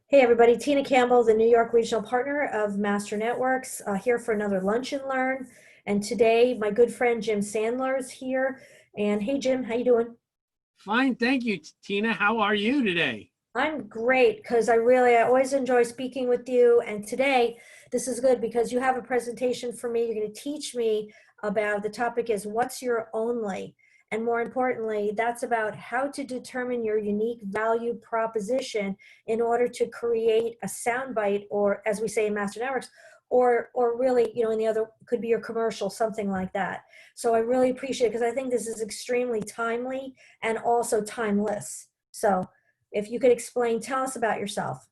Hey everybody, Tina Campbell, the New York Regional Partner of Master Networks, here for another Lunch and Learn. And today, my good friend Jim Sandler is here. And hey Jim, how you doing? Fine, thank you, Tina. How are you today? I'm great because I always enjoy speaking with you. And today, this is good because you have a presentation for me. You're going to teach me about the topic is what's your only? And more importantly, that's about how to determine your unique value proposition in order to create a soundbite, or as we say in Master Networks, or really, in the other could be your commercial, something like that. So I really appreciate it because I think this is extremely timely and also timeless. So if you could explain, tell us about yourself.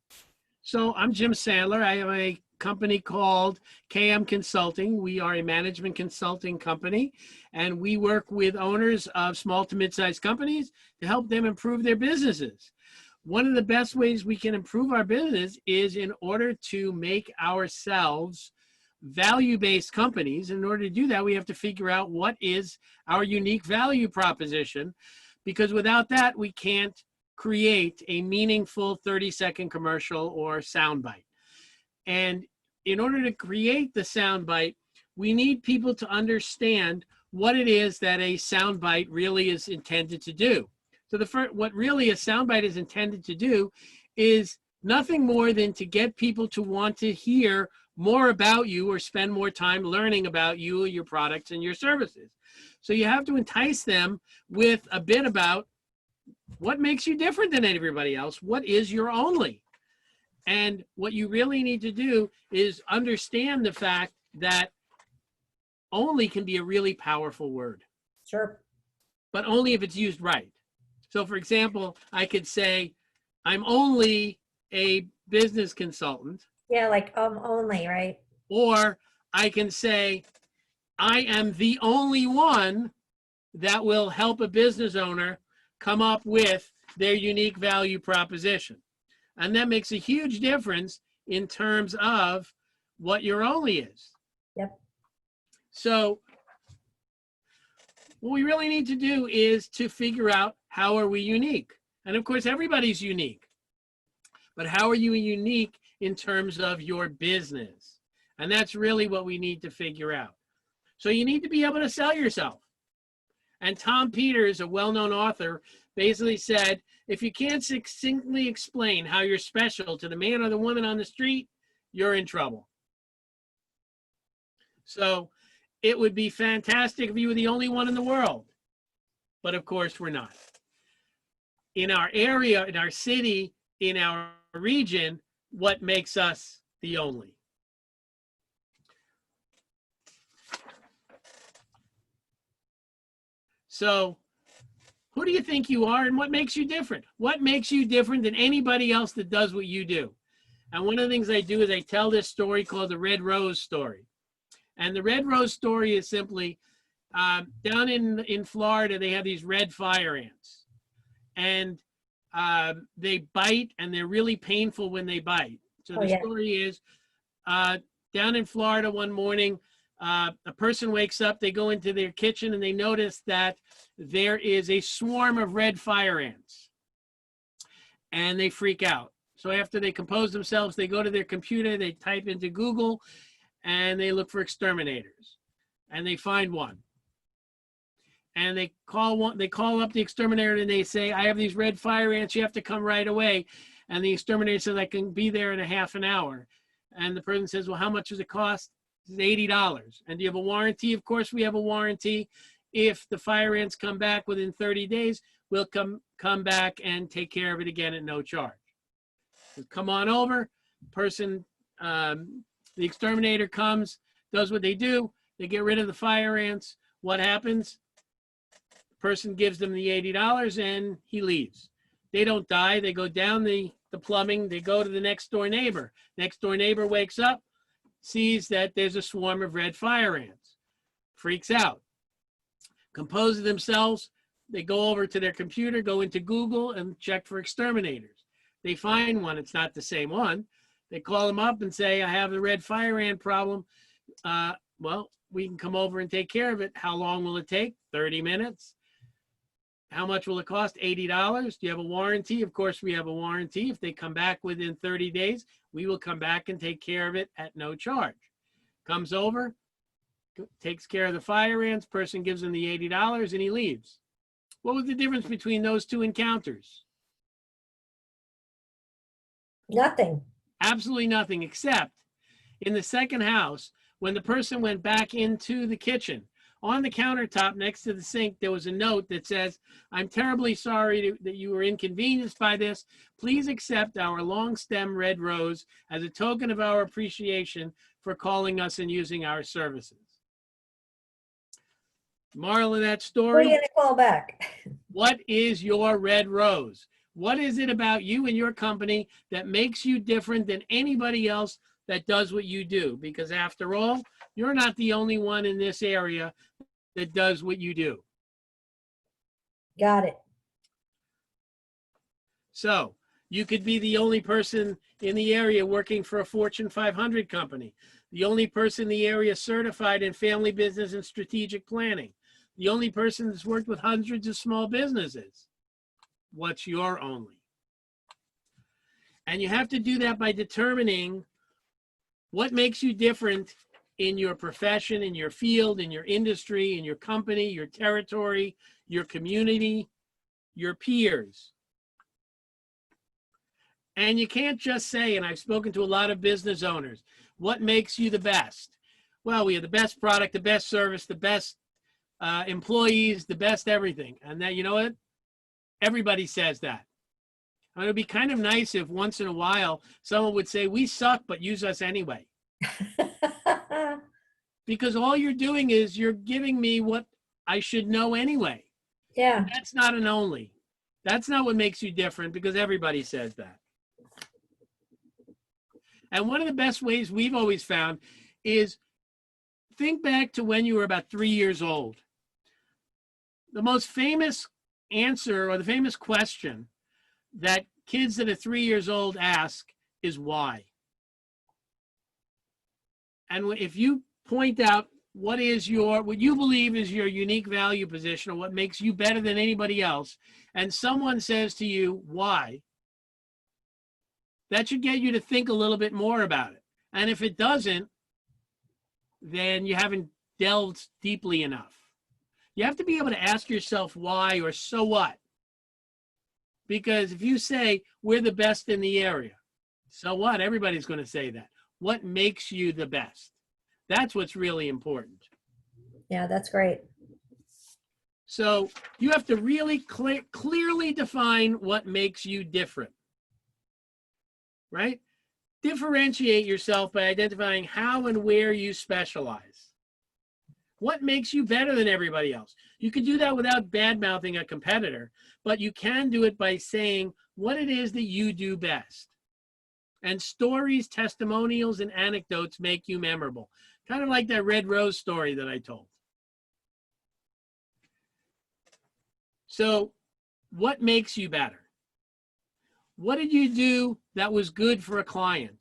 So I'm Jim Sandler. I have a company called KM Consulting. We are a management consulting company, and we work with owners of small to mid-sized companies to help them improve their businesses. One of the best ways we can improve our business is in order to make ourselves value-based companies. In order to do that, we have to figure out what is our unique value proposition, because without that, we can't create a meaningful 30-second commercial or soundbite. And in order to create the soundbite, we need people to understand what it is that a soundbite really is intended to do. So what really a soundbite is intended to do is nothing more than to get people to want to hear more about you or spend more time learning about you, your products, and your services. So you have to entice them with a bit about what makes you different than everybody else. What is your only? And what you really need to do is understand the fact that only can be a really powerful word, Sure. but only if it's used right. So for example, I could say, I'm only a business consultant. Yeah, like only, right? Or I can say, I am the only one that will help a business owner come up with their unique value proposition. And that makes a huge difference in terms of what your only is. Yep. So what we really need to do is to figure out, how are we unique? And of course, everybody's unique. But how are you unique in terms of your business? And that's really what we need to figure out. So you need to be able to sell yourself. And Tom Peters, a well-known author, basically said, if you can't succinctly explain how you're special to the man or the woman on the street, you're in trouble. So it would be fantastic if you were the only one in the world. But of course, we're not. In our area, in our city, in our region, what makes us the only? So who do you think you are, and what makes you different? What makes you different than anybody else that does what you do? And one of the things I do is I tell this story called the Red Rose story. And the Red Rose story is simply, down in Florida, they have these red fire ants. And they bite, and they're really painful when they bite. So the story is, down in Florida one morning, a person wakes up, they go into their kitchen, and they notice that there is a swarm of red fire ants. And they freak out. So after they compose themselves, they go to their computer, they type into Google, and they look for exterminators. And they find one. And they call up the exterminator, and they say, I have these red fire ants, you have to come right away. And the exterminator says, I can be there in a half an hour. And the person says, well, how much does it cost? It's $80. And do you have a warranty? Of course we have a warranty. If the fire ants come back within 30 days, we'll come back and take care of it again at no charge. So come on over. The exterminator comes, does what they do. They get rid of the fire ants. What happens? The person gives them the $80 and he leaves. They don't die. They go down the plumbing. They go to the next door neighbor. Next door neighbor wakes up, sees that there's a swarm of red fire ants, freaks out, composes themselves. They go over to their computer, go into Google and check for exterminators. They find one. It's not the same one. They call them up and say, I have the red fire ant problem. Well, we can come over and take care of it. How long will it take? 30 minutes. How much will it cost? $80. Do you have a warranty? Of course, we have a warranty. If they come back within 30 days, we will come back and take care of it at no charge. Comes over, takes care of the fire ants, person gives him the $80 and he leaves. What was the difference between those two encounters? Nothing. Absolutely nothing, except in the second house, when the person went back into the kitchen, on the countertop next to the sink, there was a note that says, "I'm terribly sorry that you were inconvenienced by this. Please accept our long stem red rose as a token of our appreciation for calling us and using our services." Moral of that Who are story, you going to call back? what is your red rose? What is it about you and your company that makes you different than anybody else that does what you do? Because after all, you're not the only one in this area that does what you do. Got it. So you could be the only person in the area working for a Fortune 500 company, the only person in the area certified in family business and strategic planning, the only person that's worked with hundreds of small businesses. What's your only? And you have to do that by determining what makes you different in your profession, in your field, in your industry, in your company, your territory, your community, your peers. And you can't just say, and I've spoken to a lot of business owners, what makes you the best? Well, we have the best product, the best service, the best employees, the best everything. And that, you know what? Everybody says that. And it'd be kind of nice if once in a while someone would say, "We suck, but use us anyway." Because all you're doing is you're giving me what I should know anyway. Yeah. That's not an only. That's not what makes you different, because everybody says that. And one of the best ways we've always found is think back to when you were about 3 years old. The most famous answer, or the famous question that kids that are 3 years old ask is why. And if you point out what you believe is your unique value position, or what makes you better than anybody else, and someone says to you, why, that should get you to think a little bit more about it. And if it doesn't, then you haven't delved deeply enough. You have to be able to ask yourself why, or so what. Because if you say, we're the best in the area, so what? Everybody's going to say that. What makes you the best? That's what's really important. Yeah, that's great. So you have to really clearly define what makes you different, right? Differentiate yourself by identifying how and where you specialize. What makes you better than everybody else? You can do that without bad-mouthing a competitor, but you can do it by saying what it is that you do best. And stories, testimonials, and anecdotes make you memorable. Kind of like that red rose story that I told. So what makes you better? What did you do that was good for a client?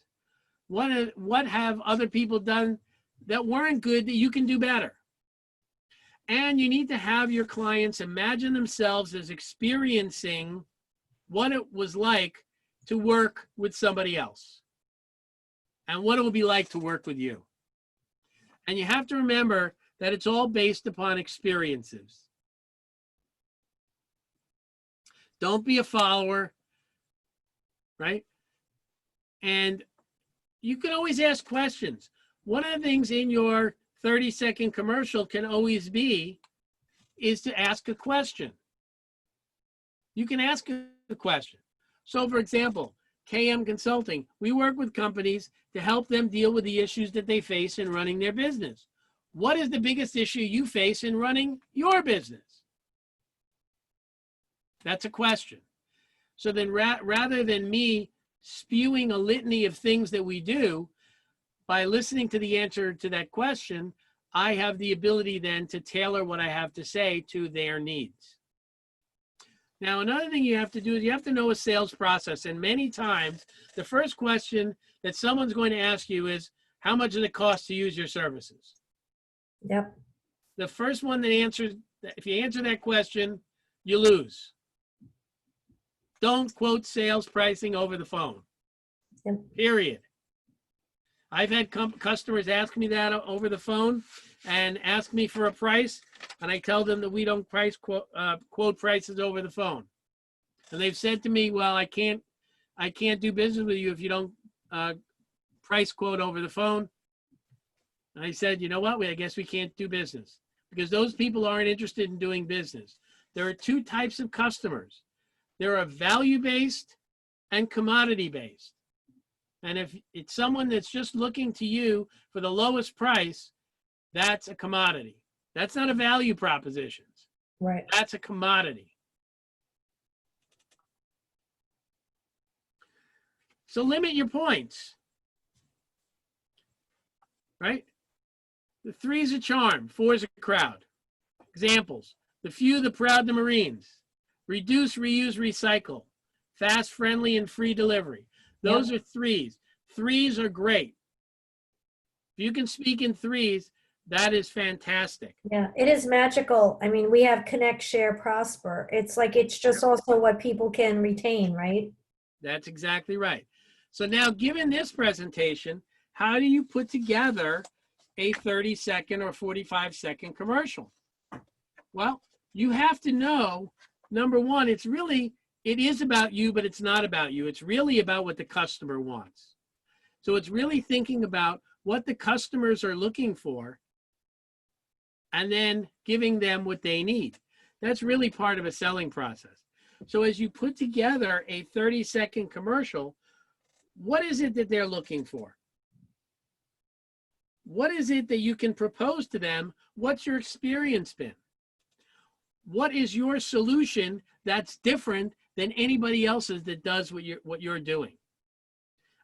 What have other people done that weren't good that you can do better? And you need to have your clients imagine themselves as experiencing what it was like to work with somebody else and what it would be like to work with you. And you have to remember that it's all based upon experiences. Don't be a follower, right? And you can always ask questions. One of the things in your 30-second commercial can always be is to ask a question. You can ask a question. So for example, KM Consulting, we work with companies to help them deal with the issues that they face in running their business. What is the biggest issue you face in running your business? That's a question. So then rather than me spewing a litany of things that we do, by listening to the answer to that question, I have the ability then to tailor what I have to say to their needs. Now, another thing you have to do is you have to know a sales process. And many times, the first question that someone's going to ask you is, how much does it cost to use your services? Yep. The first one that answers, if you answer that question, you lose. Don't quote sales pricing over the phone. Yep. Period. I've had customers ask me that over the phone and ask me for a price, and I tell them that we don't quote prices over the phone. And they've said to me, well, I can't do business with you if you don't price quote over the phone. And I said, you know what? I guess we can't do business because those people aren't interested in doing business. There are two types of customers. There are value-based and commodity-based. And if it's someone that's just looking to you for the lowest price, that's a commodity. That's not a value proposition. Right. That's a commodity. So limit your points, right? The 3 is a charm, 4 is a crowd. Examples: the few, the proud, the Marines. Reduce, reuse, recycle. Fast, friendly, and free delivery. Those are 3s. 3s are great. If you can speak in 3s, that is fantastic. Yeah, it is magical. I mean, we have connect, share, prosper. It's like, it's just also what people can retain, right? That's exactly right. So now, given this presentation, how do you put together a 30-second or 45-second commercial? Well, you have to know, number one, it is about you, but it's not about you. It's really about what the customer wants. So it's really thinking about what the customers are looking for and then giving them what they need. That's really part of a selling process. So as you put together a 30-second commercial, what is it that they're looking for? What is it that you can propose to them? What's your experience been? What is your solution that's different than anybody else's that does what you're doing?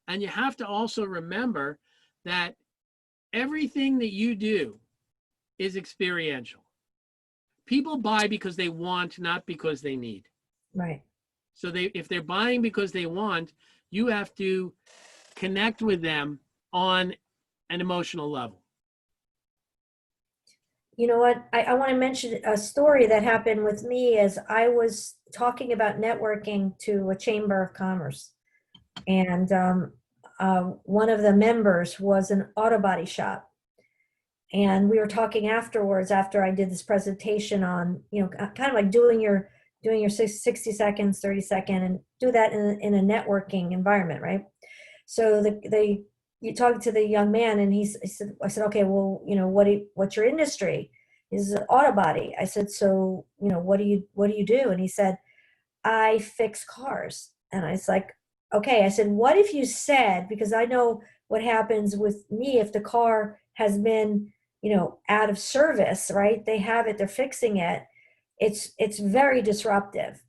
And you have to also remember that everything that you do is experiential. People buy because they want, not because they need. Right. So if they're buying because they want, you have to connect with them on an emotional level. You know what? I want to mention a story that happened with me as I was talking about networking to a chamber of commerce. And one of the members was an auto body shop. And we were talking afterwards, after I did this presentation on, kind of like doing your 60 seconds, 30 second, and do that in a networking environment, right? So you talk to the young man, and I said, okay, well, what's your industry? He said, auto body. I said, so, what do you do? And he said, I fix cars. And I was like, okay. I said, what if you said, because I know what happens with me if the car has been, out of service, right? They have it, they're fixing it. It's very disruptive.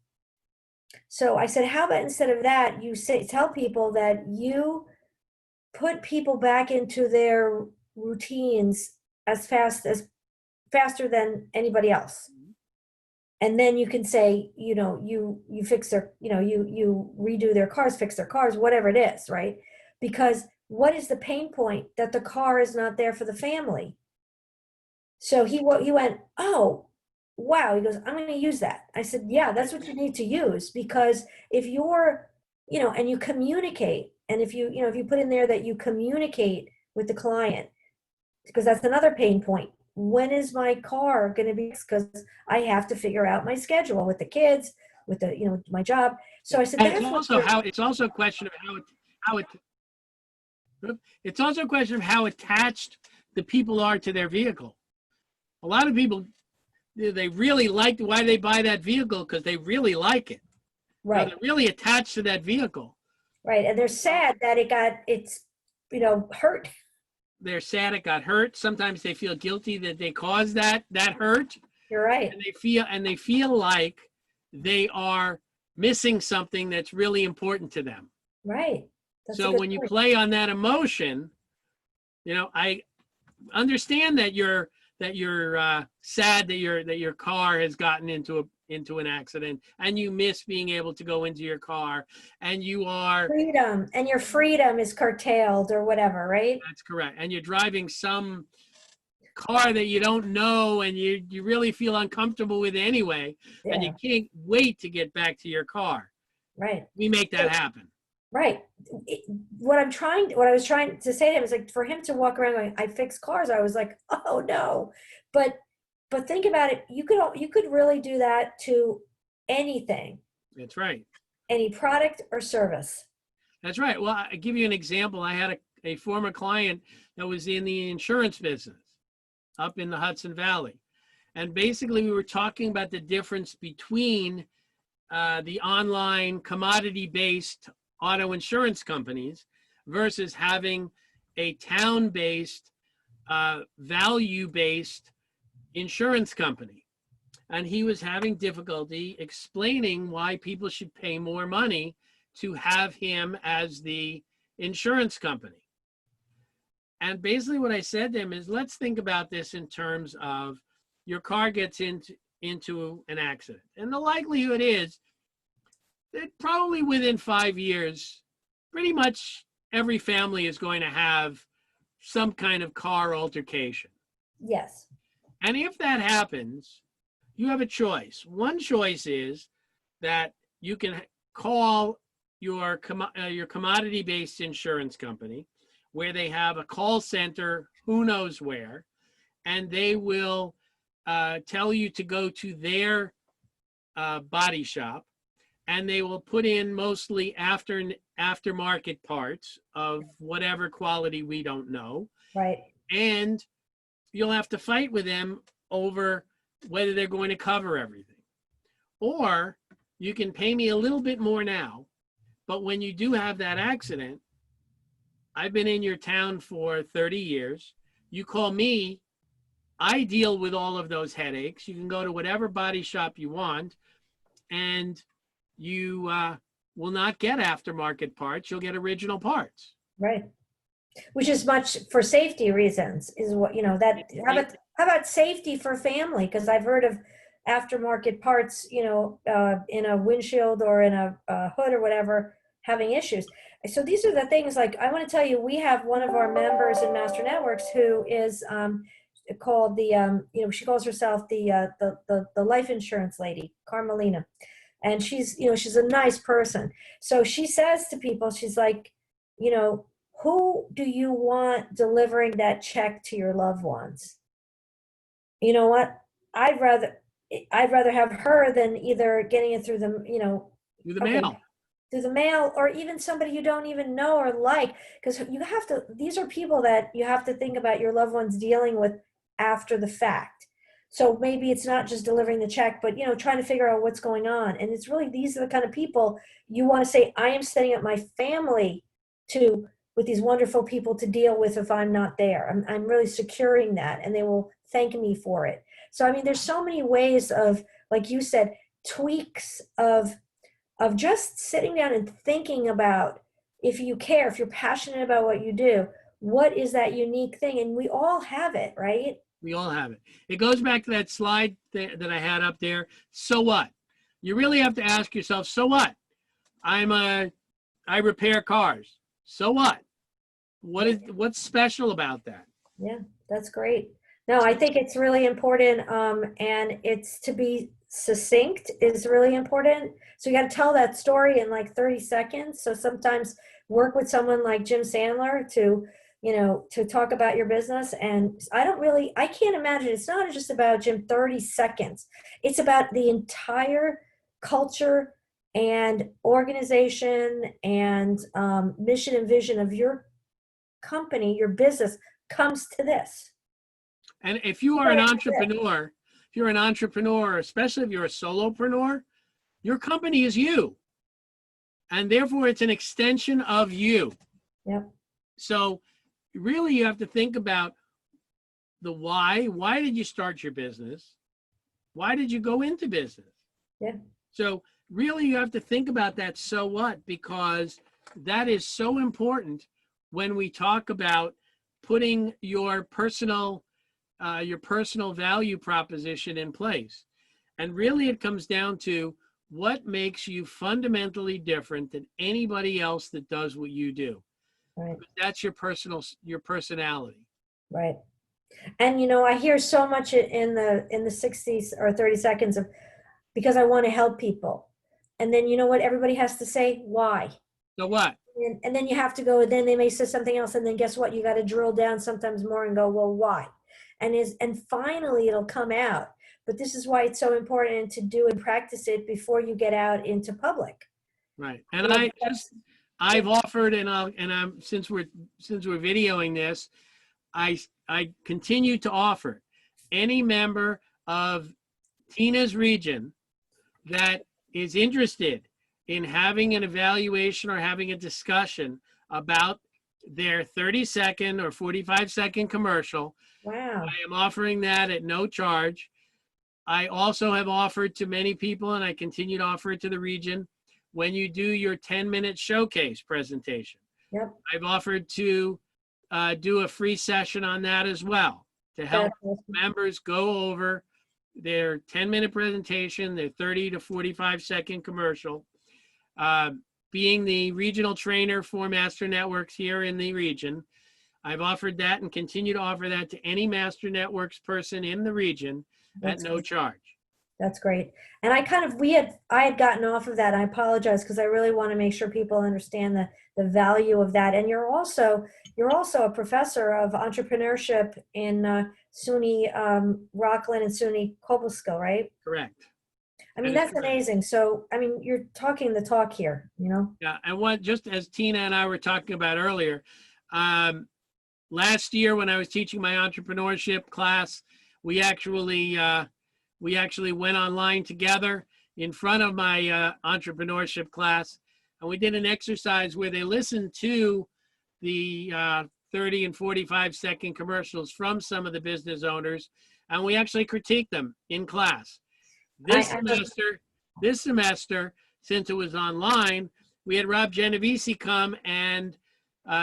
So I said, how about instead of that, you tell people that you put people back into their routines faster than anybody else. And then you can say, you fix their, you redo their cars, fix their cars, whatever it is, right? Because what is the pain point? That the car is not there for the family. So he went, oh, wow. He goes, I'm going to use that. I said, yeah, that's what you need to use, because if you're, and you communicate, and if you put in there that you communicate with the client, because that's another pain point. When is my car going to be? Because I have to figure out my schedule with the kids, with the, my job. So I said, it's also a question of it's also a question of how attached the people are to their vehicle. A lot of people, they really like why they buy that vehicle because they really like it. Right. They're really attached to that vehicle. Right. And they're sad that it's hurt. They're sad it got hurt. Sometimes they feel guilty that they caused that hurt. You're right. And they feel like they are missing something that's really important to them. Right. So when you play on that emotion, I understand that you're sad that your car has gotten into an accident, and you miss being able to go into your car, and you are freedom, and your freedom is curtailed or whatever, right? That's correct. And you're driving some car that you don't know and you really feel uncomfortable with anyway, and you can't wait to get back to your car. Right. We make that happen. Right. What I was trying to say to him is like, for him to walk around going, I fix cars. I was like, oh no. But think about it. You could really do that to anything, That's right. any product or service. That's right. Well, I'll give you an example. I had a former client that was in the insurance business up in the Hudson Valley. And basically, we were talking about the difference between the online commodity-based auto insurance companies versus having a town-based, value-based insurance company. And he was having difficulty explaining why people should pay more money to have him as the insurance company. And basically what I said to him is, let's think about this in terms of your car gets into an accident. And the likelihood is that probably within 5 years, pretty much every family is going to have some kind of car altercation. Yes. And if that happens, you have a choice. One choice is that you can call your commodity-based insurance company, where they have a call center, who knows where, and they will tell you to go to their body shop, and they will put in mostly aftermarket parts of whatever quality we don't know. Right. And you'll have to fight with them over whether they're going to cover everything. Or you can pay me a little bit more now, but when you do have that accident, I've been in your town for 30 years. You call me, I deal with all of those headaches. You can go to whatever body shop you want, and you will not get aftermarket parts. You'll get original parts. Right. Which is much for safety reasons is what, that, how about safety for family? Because I've heard of aftermarket parts, in a windshield or in a hood or whatever, having issues. So these are the things, like, I want to tell you, we have one of our members in Master Networks who is called the, she calls herself the life insurance lady, Carmelina. And she's a nice person. So she says to people, she's like, who do you want delivering that check to your loved ones? You know what? I'd rather have her than either getting it through the, Through the mail. Through the mail, or even somebody you don't even know or like, because these are people that you have to think about your loved ones dealing with after the fact. So maybe it's not just delivering the check, but, trying to figure out what's going on. And it's really, these are the kind of people you want to say, I am setting up my family with these wonderful people to deal with if I'm not there. I'm really securing that, and they will thank me for it. So, I mean, there's so many ways of, like you said, tweaks of just sitting down and thinking about, if you care, if you're passionate about what you do, what is that unique thing? And we all have it, right? We all have it. It goes back to that slide that I had up there. So what? You really have to ask yourself, so what? I repair cars. So what? What's special about that? Yeah, that's great. No, I think it's really important, and it's to be succinct is really important. So you got to tell that story in like 30 seconds. So sometimes work with someone like Jim Sandler to talk about your business. And I can't imagine, it's not just about, Jim, 30 seconds. It's about the entire culture and organization and mission and vision of your company, your business comes to this. And if you are an entrepreneur, especially if you're a solopreneur, your company is you. And therefore it's an extension of you. Yep. So really you have to think about the why. Why did you start your business? Why did you go into business? Yeah. So really you have to think about that so what, because that is so important when we talk about putting your personal value proposition in place. And really it comes down to what makes you fundamentally different than anybody else that does what you do. Right. That's your personality. Right. And I hear so much in the 60s or 30 seconds of because I want to help people. And then you know what everybody has to say? Why? So what? And then you have to go, and then they may say something else, and then guess what? You got to drill down sometimes more and go, well, why? And finally it'll come out. But this is why it's so important to do and practice it before you get out into public. Right. And I've offered, and I'm since we're videoing this, I continue to offer any member of Tina's region that is interested in having an evaluation or having a discussion about their 30-second or 45-second commercial. Wow. I am offering that at no charge. I also have offered to many people, and I continue to offer it to the region, when you do your 10-minute showcase presentation. Yep. I've offered to do a free session on that as well to help members go over their 10-minute presentation, their 30 to 45-second commercial. Being the regional trainer for Master Networks here in the region, I've offered that and continue to offer that to any Master Networks person in the region at no charge. That's great. And I had gotten off of that. I apologize because I really want to make sure people understand the value of that. And you're also a professor of entrepreneurship in SUNY Rockland and SUNY Cobleskill, right? Correct. I mean, that's amazing. So, I mean, you're talking the talk here, Yeah, and just as Tina and I were talking about earlier, last year when I was teaching my entrepreneurship class, we actually went online together in front of my entrepreneurship class, and we did an exercise where they listened to the 30 and 45-second commercials from some of the business owners, and we actually critiqued them in class. This semester, since it was online, we had Rob Genovese come, and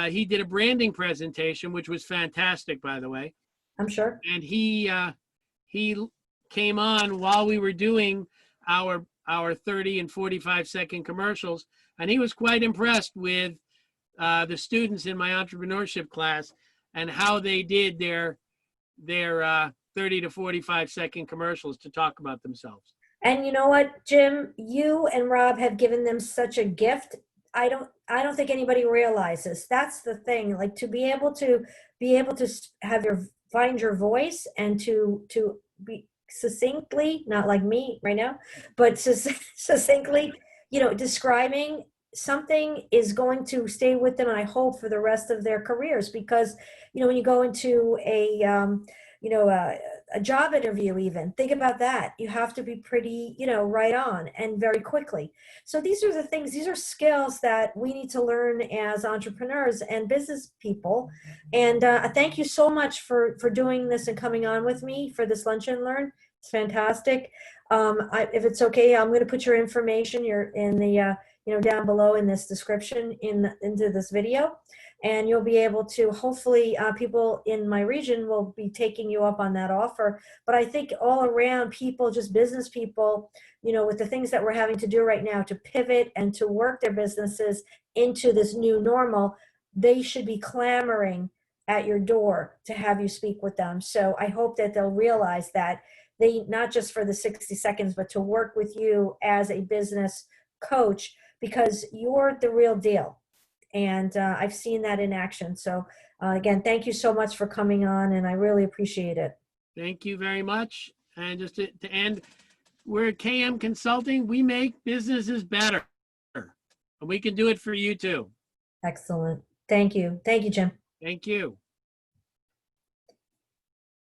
he did a branding presentation, which was fantastic, by the way. I'm sure. And he came on while we were doing our 30 and 45-second commercials, and he was quite impressed with the students in my entrepreneurship class and how they did their 30 to 45-second commercials to talk about themselves. And you know what, Jim, you and Rob have given them such a gift. I don't think anybody realizes. That's the thing. Like to be able to find your voice and to be succinctly, not like me right now, but succinctly, describing something is going to stay with them, and I hope for the rest of their careers, because when you go into a job interview, even think about that. You have to be pretty, right on and very quickly. So these are skills that we need to learn as entrepreneurs and business people. And thank you so much for doing this and coming on with me for this Lunch and Learn. It's fantastic. If it's okay, I'm going to put your information. You're in the down below in this description into this video, and you'll be able to, hopefully people in my region will be taking you up on that offer. But I think all around people, just business people, with the things that we're having to do right now to pivot and to work their businesses into this new normal, they should be clamoring at your door to have you speak with them. So I hope that they'll realize that they, not just for the 60 seconds, but to work with you as a business coach, because you're the real deal. And I've seen that in action. So again, thank you so much for coming on, and I really appreciate it. Thank you very much. And just to end, we're at KM Consulting. We make businesses better, and we can do it for you too. Excellent. Thank you. Thank you, Jim. Thank you.